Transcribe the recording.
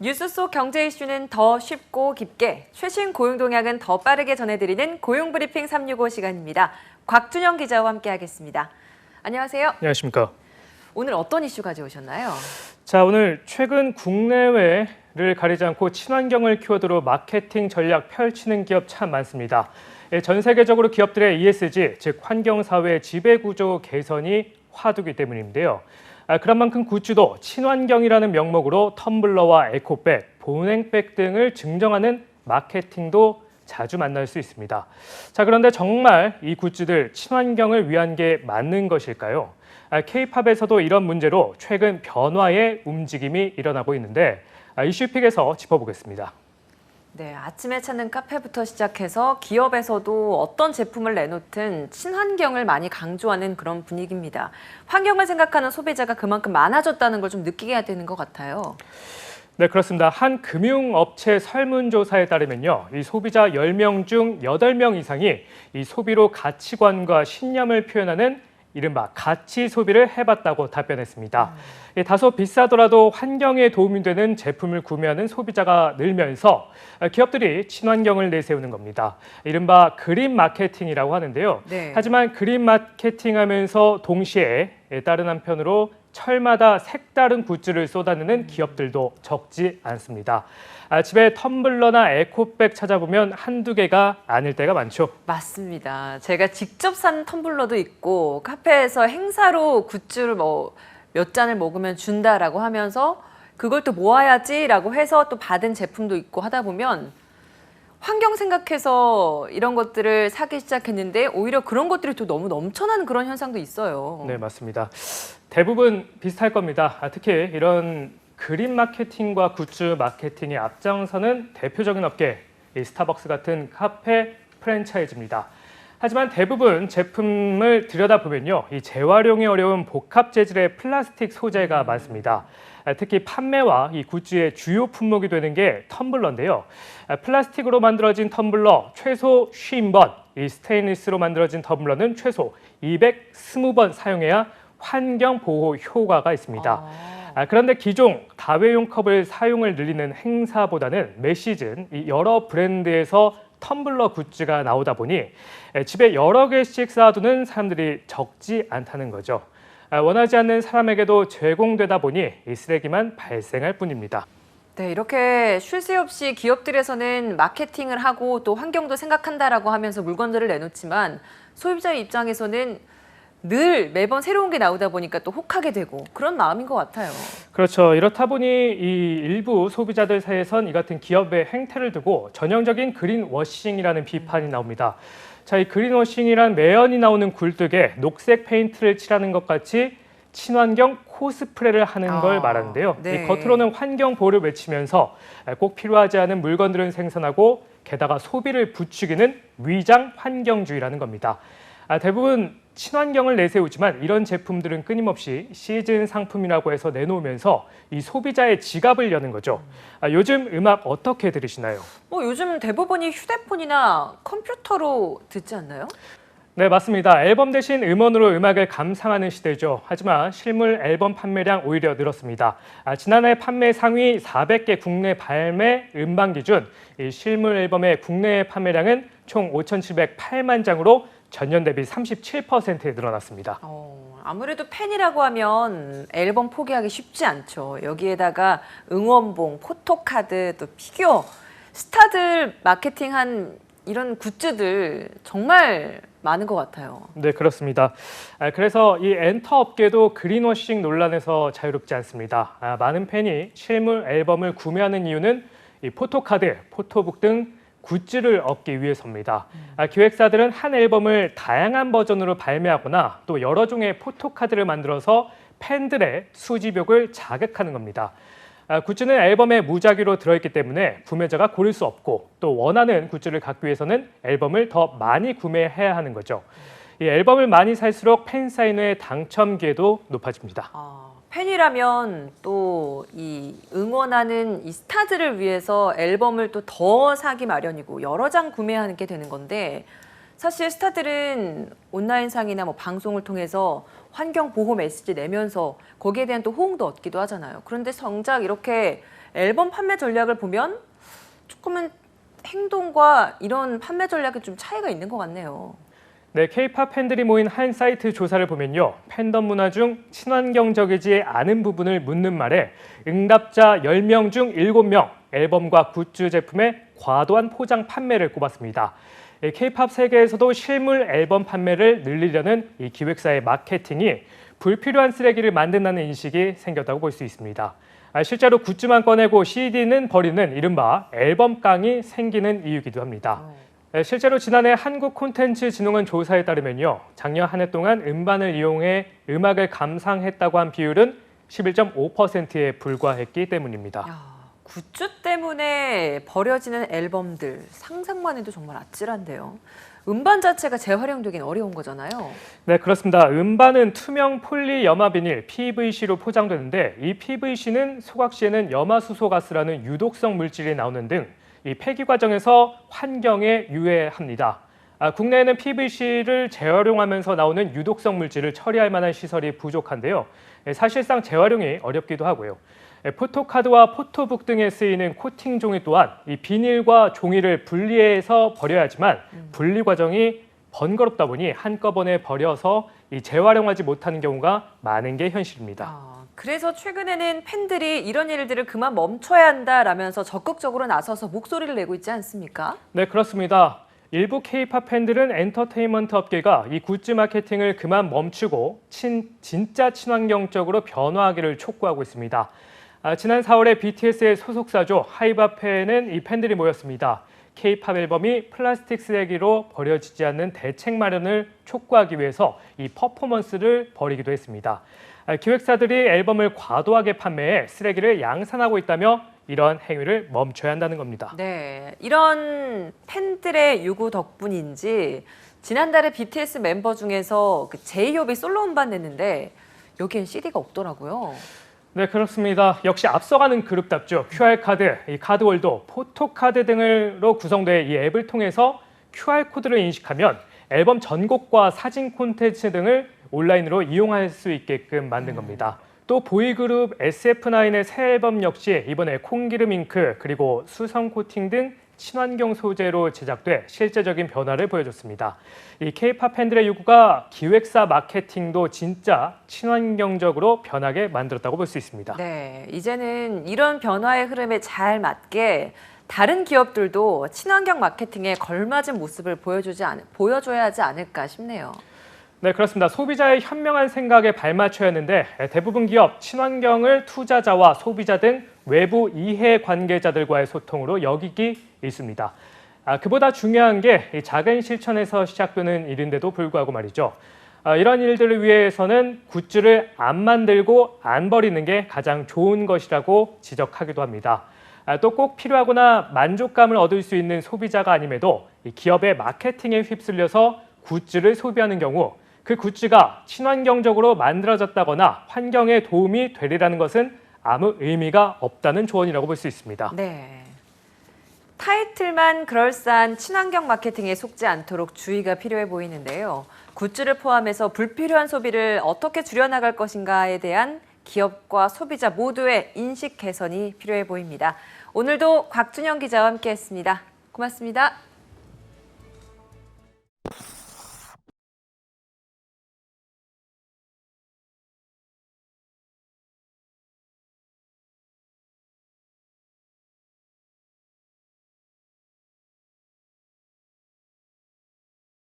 뉴스 속 경제 이슈는 더 쉽고 깊게, 최신 고용 동향은 더 빠르게 전해드리는 고용브리핑 365 시간입니다. 곽준영 기자와 함께하겠습니다. 안녕하세요. 안녕하십니까. 오늘 어떤 이슈 가져오셨나요? 자, 오늘 최근 국내외를 가리지 않고 친환경을 키워드로 마케팅 전략 펼치는 기업 참 많습니다. 전 세계적으로 기업들의 ESG, 즉 환경사회 지배구조 개선이 화두기 때문인데요. 그런 만큼 굿즈도 친환경이라는 명목으로 텀블러와 에코백, 보냉백 등을 증정하는 마케팅도 자주 만날 수 있습니다. 자, 그런데 정말 이 굿즈들 친환경을 위한 게 맞는 것일까요? K-팝에서도 이런 문제로 최근 변화의 움직임이 일어나고 있는데 이슈픽에서 짚어보겠습니다. 네, 아침에 찾는 카페부터 시작해서 기업에서도 어떤 제품을 내놓든 친환경을 많이 강조하는 그런 분위기입니다. 환경을 생각하는 소비자가 그만큼 많아졌다는 걸 좀 느끼게 해야 되는 것 같아요. 네, 그렇습니다. 한 금융업체 설문조사에 따르면요, 이 소비자 10명 중 8명 이상이 이 소비로 가치관과 신념을 표현하는 이른바 가치 소비를 해봤다고 답변했습니다. 다소 비싸더라도 환경에 도움이 되는 제품을 구매하는 소비자가 늘면서 기업들이 친환경을 내세우는 겁니다. 이른바 그린 마케팅이라고 하는데요. 네. 하지만 그린 마케팅하면서 동시에 다른 한편으로 철마다 색다른 굿즈를 쏟아내는 기업들도 적지 않습니다. 집에 텀블러나 에코백 찾아보면 한두 개가 아닐 때가 많죠. 맞습니다. 제가 직접 산 텀블러도 있고 카페에서 행사로 굿즈를 몇 잔을 먹으면 준다라고 하면서 그걸 또 모아야지라고 해서 또 받은 제품도 있고 하다 보면 환경 생각해서 이런 것들을 사기 시작했는데 오히려 그런 것들이 또 너무 넘쳐나는 그런 현상도 있어요. 네, 맞습니다. 대부분 비슷할 겁니다. 특히 이런 그린 마케팅과 굿즈 마케팅의 앞장서는 대표적인 업계, 이 스타벅스 같은 카페 프랜차이즈입니다. 하지만 대부분 제품을 들여다보면요, 이 재활용이 어려운 복합 재질의 플라스틱 소재가 많습니다. 특히 판매와 이 굿즈의 주요 품목이 되는 게 텀블러인데요. 플라스틱으로 만들어진 텀블러 최소 50번, 이 스테인리스로 만들어진 텀블러는 최소 220번 사용해야 환경 보호 효과가 있습니다. 그런데 기존 다회용 컵을 사용을 늘리는 행사보다는 매 시즌 이 여러 브랜드에서 텀블러 굿즈가 나오다 보니 집에 여러 개씩 쌓아두는 사람들이 적지 않다는 거죠. 원하지 않는 사람에게도 제공되다 보니 이 쓰레기만 발생할 뿐입니다. 네, 이렇게 쉴 새 없이 기업들에서는 마케팅을 하고 또 환경도 생각한다라고 하면서 물건들을 내놓지만 소비자의 입장에서는 늘 매번 새로운 게 나오다 보니까 또 혹하게 되고 그런 마음인 것 같아요. 그렇죠. 이렇다 보니 이 일부 소비자들 사이에선 이 같은 기업의 행태를 두고 전형적인 그린워싱이라는 비판이 나옵니다. 자, 이 그린워싱이란 매연이 나오는 굴뚝에 녹색 페인트를 칠하는 것 같이 친환경 코스프레를 하는 걸 말하는데요. 네. 이 겉으로는 환경 보호를 외치면서 꼭 필요하지 않은 물건들은 생산하고 게다가 소비를 부추기는 위장 환경주의라는 겁니다. 대부분 친환경을 내세우지만 이런 제품들은 끊임없이 시즌 상품이라고 해서 내놓으면서 이 소비자의 지갑을 여는 거죠. 요즘 음악 어떻게 들으시나요? 요즘 대부분이 휴대폰이나 컴퓨터로 듣지 않나요? 네, 맞습니다. 앨범 대신 음원으로 음악을 감상하는 시대죠. 하지만 실물 앨범 판매량 오히려 늘었습니다. 지난해 판매 상위 400개 국내 발매 음반 기준 이 실물 앨범의 국내 판매량은 총 5,708만 장으로 전년 대비 37% 늘어났습니다. 아무래도 팬이라고 하면 앨범 포기하기 쉽지 않죠. 여기에다가 응원봉, 포토카드, 또 피규어, 스타들 마케팅한 이런 굿즈들 정말 많은 것 같아요. 네, 그렇습니다. 그래서 이 엔터 업계도 그린워싱 논란에서 자유롭지 않습니다. 많은 팬이 실물 앨범을 구매하는 이유는 이 포토카드, 포토북 등 굿즈를 얻기 위해서입니다. 기획사들은 한 앨범을 다양한 버전으로 발매하거나 또 여러 종의 포토카드를 만들어서 팬들의 수집욕을 자극하는 겁니다. 굿즈는 앨범에 무작위로 들어있기 때문에 구매자가 고를 수 없고 또 원하는 굿즈를 갖기 위해서는 앨범을 더 많이 구매해야 하는 거죠. 이 앨범을 많이 살수록 팬 사인회 당첨 기회도 높아집니다. 팬이라면 또 이 응원하는 이 스타들을 위해서 앨범을 또 더 사기 마련이고 여러 장 구매하게 되는 건데 사실 스타들은 온라인상이나 방송을 통해서 환경 보호 메시지 내면서 거기에 대한 또 호응도 얻기도 하잖아요. 그런데 정작 이렇게 앨범 판매 전략을 보면 조금은 행동과 이런 판매 전략에 좀 차이가 있는 것 같네요. 네, K-팝 팬들이 모인 한 사이트 조사를 보면요. 팬덤 문화 중 친환경적이지 않은 부분을 묻는 말에 응답자 10명 중 7명 앨범과 굿즈 제품의 과도한 포장 판매를 꼽았습니다. K-팝 세계에서도 실물 앨범 판매를 늘리려는 이 기획사의 마케팅이 불필요한 쓰레기를 만든다는 인식이 생겼다고 볼 수 있습니다. 실제로 굿즈만 꺼내고 CD는 버리는 이른바 앨범깡이 생기는 이유이기도 합니다. 실제로 지난해 한국콘텐츠진흥원 조사에 따르면요. 작년 한 해 동안 음반을 이용해 음악을 감상했다고 한 비율은 11.5%에 불과했기 때문입니다. 굿즈 때문에 버려지는 앨범들 상상만 해도 정말 아찔한데요. 음반 자체가 재활용되긴 어려운 거잖아요. 네, 그렇습니다. 음반은 투명 폴리 염화 비닐 PVC로 포장되는데 이 PVC는 소각 시에는 염화수소 가스라는 유독성 물질이 나오는 등 이 폐기 과정에서 환경에 유해합니다. 국내에는 PVC를 재활용하면서 나오는 유독성 물질을 처리할 만한 시설이 부족한데요. 사실상 재활용이 어렵기도 하고요. 포토카드와 포토북 등에 쓰이는 코팅 종이 또한 이 비닐과 종이를 분리해서 버려야 하지만 분리 과정이 번거롭다 보니 한꺼번에 버려서 이 재활용하지 못하는 경우가 많은 게 현실입니다. 그래서 최근에는 팬들이 이런 일들을 그만 멈춰야 한다라면서 적극적으로 나서서 목소리를 내고 있지 않습니까? 네, 그렇습니다. 일부 K-팝 팬들은 엔터테인먼트 업계가 이 굿즈 마케팅을 그만 멈추고 진짜 친환경적으로 변화하기를 촉구하고 있습니다. 지난 4월에 BTS의 소속사죠 하이바페에는 이 팬들이 모였습니다. K-팝 앨범이 플라스틱 쓰레기로 버려지지 않는 대책 마련을 촉구하기 위해서 이 퍼포먼스를 벌이기도 했습니다. 기획사들이 앨범을 과도하게 판매해 쓰레기를 양산하고 있다며 이런 행위를 멈춰야 한다는 겁니다. 네, 이런 팬들의 요구 덕분인지 지난달에 BTS 멤버 중에서 그 제이홉이 솔로 음반 냈는데 여기엔 CD가 없더라고요. 네, 그렇습니다. 역시 앞서가는 그룹답죠. QR카드, 이 카드홀더, 포토카드 등으로 구성된 이 앱을 통해서 QR코드를 인식하면 앨범 전곡과 사진 콘텐츠 등을 온라인으로 이용할 수 있게끔 만든 겁니다. 또 보이그룹 SF9의 새 앨범 역시 이번에 콩기름 잉크 그리고 수성 코팅 등 친환경 소재로 제작돼 실제적인 변화를 보여줬습니다. 이 K-팝 팬들의 요구가 기획사 마케팅도 진짜 친환경적으로 변하게 만들었다고 볼 수 있습니다. 네, 이제는 이런 변화의 흐름에 잘 맞게 다른 기업들도 친환경 마케팅에 걸맞은 모습을 보여줘야 하지 않을까 싶네요. 네, 그렇습니다. 소비자의 현명한 생각에 발맞춰야 하는데 대부분 기업 친환경을 투자자와 소비자 등 외부 이해 관계자들과의 소통으로 여기기 일쑤입니다. 그보다 중요한 게 작은 실천에서 시작되는 일인데도 불구하고 말이죠. 이런 일들을 위해서는 굿즈를 안 만들고 안 버리는 게 가장 좋은 것이라고 지적하기도 합니다. 또 꼭 필요하거나 만족감을 얻을 수 있는 소비자가 아님에도 기업의 마케팅에 휩쓸려서 굿즈를 소비하는 경우 그 굿즈가 친환경적으로 만들어졌다거나 환경에 도움이 되리라는 것은 아무 의미가 없다는 조언이라고 볼 수 있습니다. 네. 타이틀만 그럴싸한 친환경 마케팅에 속지 않도록 주의가 필요해 보이는데요. 굿즈를 포함해서 불필요한 소비를 어떻게 줄여나갈 것인가에 대한 기업과 소비자 모두의 인식 개선이 필요해 보입니다. 오늘도 곽준영 기자와 함께했습니다. 고맙습니다.